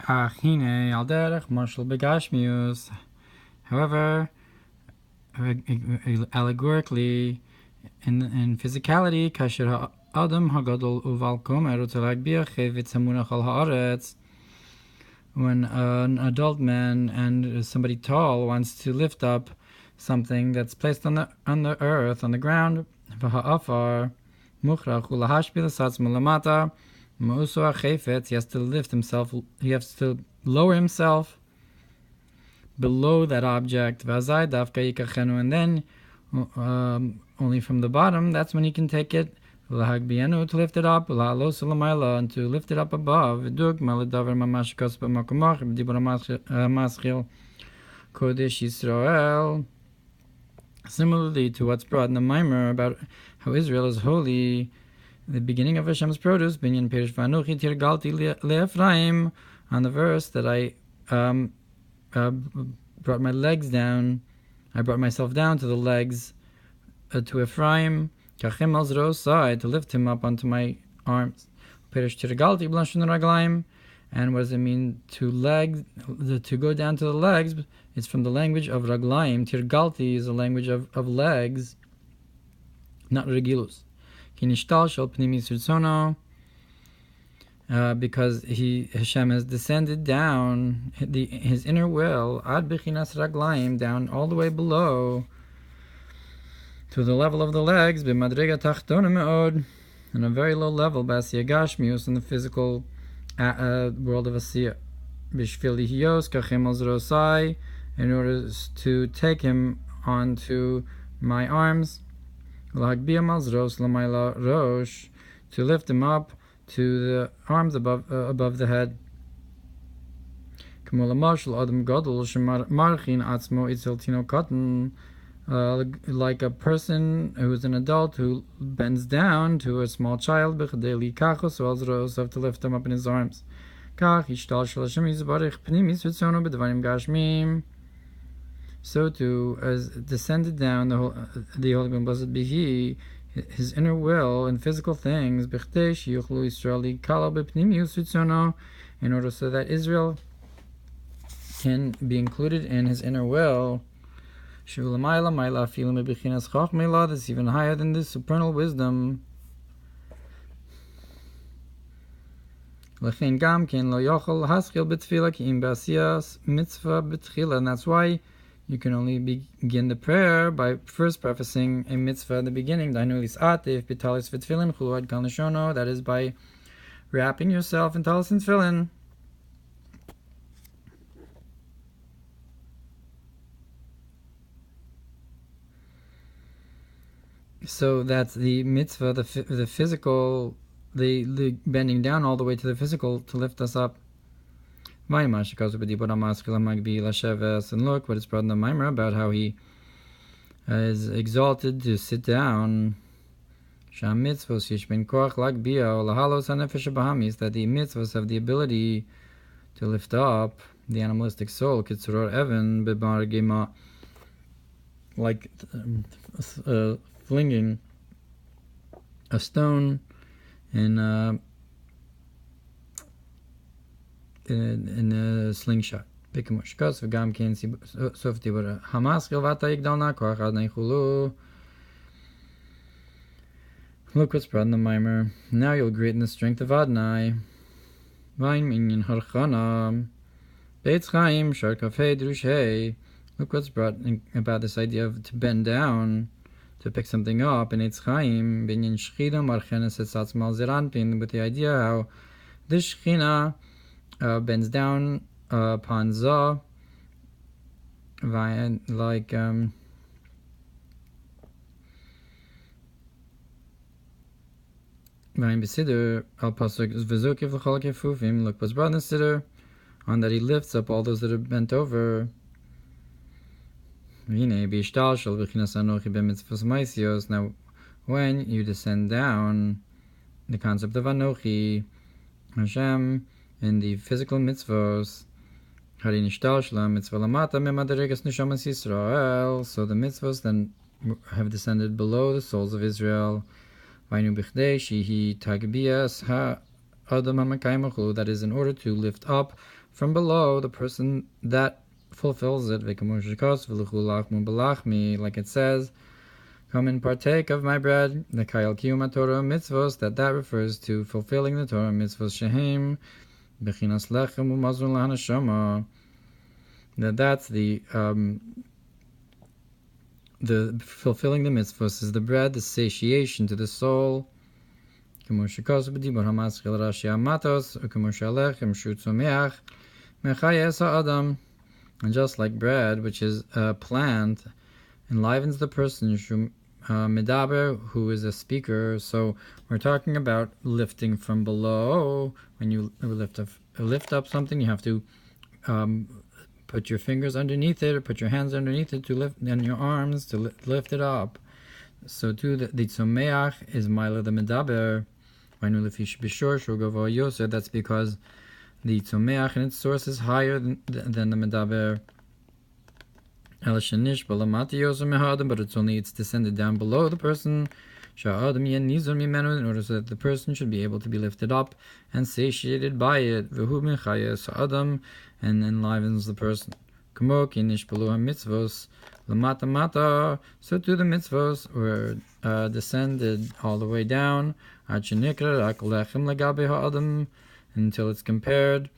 Achine al derech mashal begashmius. However, allegorically, in physicality, kasher adam hagadol uval komer utelag biachevitz hamunach al haaretz. When an adult man and somebody tall wants to lift up something that's placed on the earth, on the ground, v'ha'afar muchrach ulahashbil satz mulamata ma'uso ha'chefetz, he has to lift himself, he has to lower himself below that object, v'azai dafka yikachenu, and then only from the bottom, that's when he can take it, v'lahagbienu, to lift it up, v'la'alos ulamayla, and to lift it up above, v'dug malidavar mamash kos b'makomach, v'dibur ha'maschil kodesh Yisrael. Similarly to what's brought in the Mamar about how Israel is holy, the beginning of Hashem's produce, binyan perish v'anuchi tirgalti le'Ephraim, on the verse that I brought my legs down, I brought myself down to the legs, to Ephraim, kachem al zrosai, to lift him up onto my arms. Perish tirgalti b'lashon raglaim, and what does it mean to go down to the legs? It's from the language of raglaim. Tirgalti is a language of legs, not regilus. Kinishtal shel pnimis ritzono, because Hashem has descended down his inner will ad bechinas raglaim, down all the way below to the level of the legs, b'madrega tachtona me'od, on a very low level, b'asiyah gashmius, in the physical world of Asiyah. B'shvil lihiyos kachem al zrosai, in order to take him onto my arms, l'hagbiyam al zros l'mayla rosh, to lift him up to the arms above the head. K'mo l'mashal adam gadol shemarchin atzmo itzel tinokotan, like a person who's an adult who bends down to a small child, to lift him up in his arms. So too, as descended down the Holy and Blessed be He, his inner will in physical things, in order so that Israel can be included in his inner will. That's even higher than the supernal wisdom. And that's why you can only begin the prayer by first prefacing a mitzvah at the beginning. That is by wrapping yourself in talis and tefillin. So that's the mitzvah, the physical, the bending down all the way to the physical to lift us up. And look what is brought in the Mamar about how he is exalted to sit down. That the mitzvahs have the ability to lift up the animalistic soul, like flinging a stone in a slingshot. Look what's brought in the Mamar. Now you'll greet in the strength of Adonai. Look what's brought in about this idea of to bend down, to pick something up in Eitz Chaim, binyan shchina marchenes etzatz mal zeranpin, with the idea how this shchina bends down upon Zah, like Vayim b'siddur al pasuk v'zukiv l'chol kefufim. Look what's brought in the siddur, on that he lifts up all those that are bent over. Now, when you descend down, the concept of Anochi, Hashem, in the physical mitzvos, so the mitzvos then have descended below the souls of Israel. adam hamakayim, that is in order to lift up from below the person that fulfills it, like it says, come and partake of my bread, the kayal kiyum Torah mitzvos, that refers to fulfilling the Torah mitzvos shehem bechinas lechem umazon lahanashama, that's the fulfilling the mitzvos is the bread, the satiation to the soul. And just like bread, which is a plant, enlivens the person, Medaber, who is a speaker. So we're talking about lifting from below. When you lift up something, you have to put your fingers underneath it, or put your hands underneath it to lift, and your arms to lift it up. So too, the tzomeach is Maila the Medaber. That's because the tzomeach in its source is higher than the Medaber. But it's descended down below the person, in order so that the person should be able to be lifted up and satiated by it, and enlivens the person. So to the mitzvos were descended all the way down, until it's compared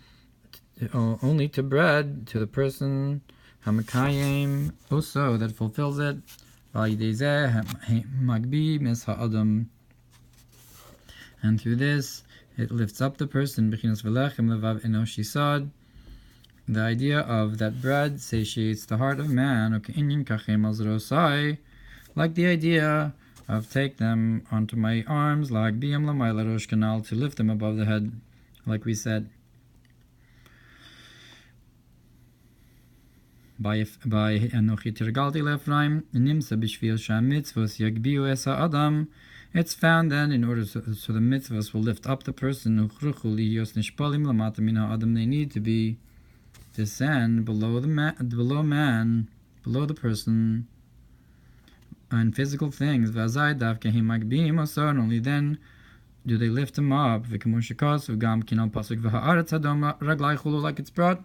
only to bread, to the person hamakayim, also that fulfills it, and through this it lifts up the person. The idea of that bread satiates the heart of man, like the idea of take them onto my arms, to lift them above the head, like we said. By Anochi Tirgalti Lefraim, Nimsa Bishvil Sham Mitzvos Yagbiu Esa Adam, it's found then in order so the mitzvahs will lift up the person, they need to be descend below man, below the person, and physical things. And only then do they lift him up. Like it's brought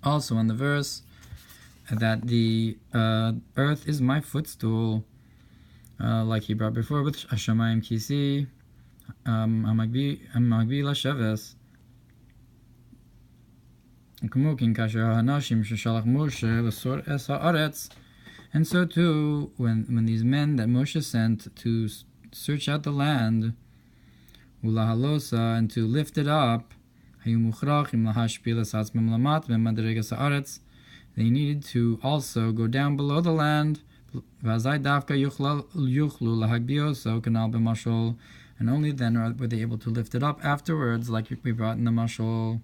also on the verse that the earth is my footstool, like he brought before with Hashamayim Kisi, Amagbi Lasheves. And so too, when these men that Moshe sent to search out the land, and to lift it up, they needed to also go down below the land, and only then were they able to lift it up afterwards, like we brought in the mashal.